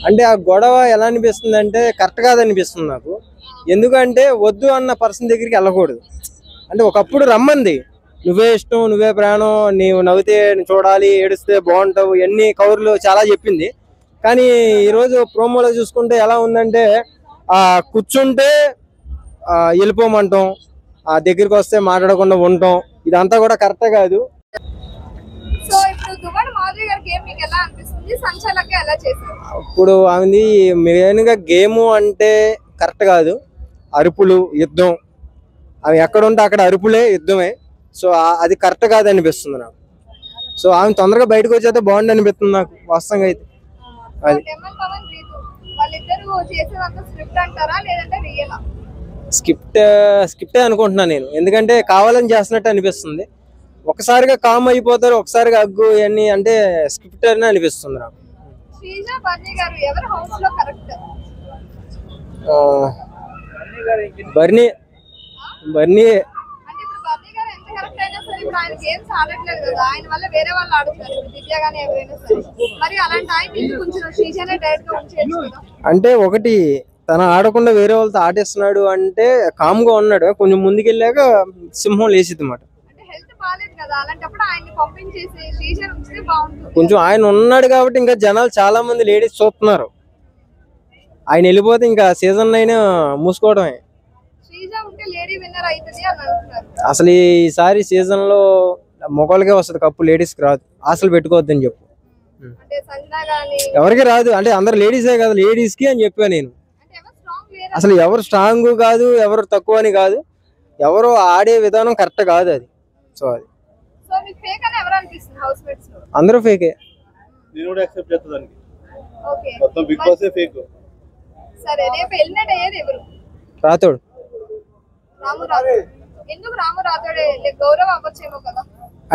అంటే ఆ గొడవ ఎలా అనిపిస్తుంది అంటే కరెక్ట్ కాదనిపిస్తుంది నాకు. ఎందుకంటే వద్దు అన్న పర్సన్ దగ్గరికి వెళ్ళకూడదు. అంటే ఒకప్పుడు రమ్మంది, నువ్వే ఇష్టం, నువ్వే ప్రాణం, నీవు నవ్వితే చూడాలి, ఏడిస్తే బాగుంటావు, ఇవన్నీ కౌరులు చాలా చెప్పింది. కానీ ఈరోజు ప్రోమోలో చూసుకుంటే ఎలా ఉందంటే కూర్చుంటే వెళ్ళిపోమంటాం, దగ్గరికి వస్తే మాట్లాడకుండా ఉంటాం, ఇదంతా కూడా కరెక్టే కాదు. ఇప్పుడు ఆమెది మెయిన్ గా గేమ్ అంటే కరెక్ట్ కాదు. అరుపులు, యుద్ధం, అవి ఎక్కడ ఉంటే అక్కడ అరుపులే, యుద్ధమే. సో అది కరెక్ట్ కాదు అనిపిస్తుంది నాకు. సో ఆమె తొందరగా బయటకు వచ్చేస్తే బాగుంది అనిపిస్తుంది నాకు వాస్తవంగా అయితే. అది స్క్రిప్టే అనుకుంటున్నా నేను. ఎందుకంటే కావాలని చేస్తున్నట్టు అనిపిస్తుంది. ఒకసారిగా కామ్ అయిపోతారు, ఒకసారిగా అగ్గు ఇవన్నీ అంటే స్క్రిప్ట్ అని అనిపిస్తుంది నాకు. బర్నీ బర్నీ అంటే ఒకటి తన ఆడకుండా వేరే వాళ్ళతో ఆటేస్తున్నాడు అంటే కామ్ గా ఉన్నాడు. కొంచెం ముందుకెళ్ళాక సింహం లేచిద్ది అన్నమాట. కొంచెం ఆయన ఉన్నాడు కాబట్టి ఇంకా జనాలు చాలా మంది లేడీస్ చూస్తున్నారు. ఆయన వెళ్ళిపోతే ఇంకా సీజన్ 9 మూసుకోవడమే. అసలు ఈసారి సీజన్ లో మొగోళ్ళకే వస్తుంది కప్పు, లేడీస్ కి రాదు. అసలు పెట్టుకోవద్దని చెప్పు. ఎవరికి రాదు అంటే అందరు లేడీసే కదా, లేడీస్ కి అని చెప్పా నేను. అసలు ఎవరు స్ట్రాంగ్ కాదు, ఎవరు తక్కువ అని కాదు, ఎవరు ఆడే విధానం కరెక్ట్ కాదు అది. సో అది అందరూ ఫేకే. రాతోడు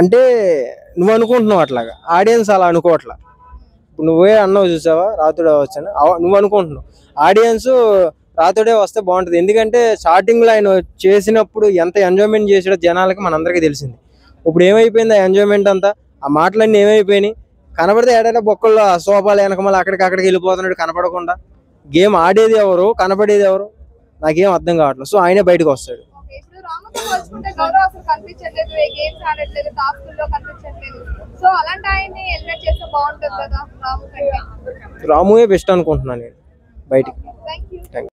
అంటే నువ్వు అనుకుంటున్నావు అట్లాగా, ఆడియన్స్ అలా అనుకోవట్లా. ఇప్పుడు నువ్వే అన్నావు చూసావా రాతోడే వచ్చాను, నువ్వు అనుకుంటున్నావు. ఆడియన్స్ రాతోడే వస్తే బాగుంటుంది. ఎందుకంటే స్టార్టింగ్ లో ఆయన చేసినప్పుడు ఎంత ఎంజాయ్మెంట్ చేసాడో జనాలకి మనందరికీ తెలిసింది. ఇప్పుడు ఏమైపోయింది ఆ ఎంజాయ్మెంట్ అంతా, ఆ మాటలన్నీ ఏమైపోయినాయి. కనబడితే ఏడైనా బొక్కల్లో ఆ సోఫాలు వెనకమల అక్కడికి వెళ్ళిపోతున్నాడు కనపడకుండా. గేమ్ ఆడేది ఎవరు, కనపడేది ఎవరు, నాకేం అర్థం కావట్లేదు. సో ఆయనే బయటకు వస్తాడు. రాముయే బెస్ట్ అనుకుంటున్నాను నేను బయటికి.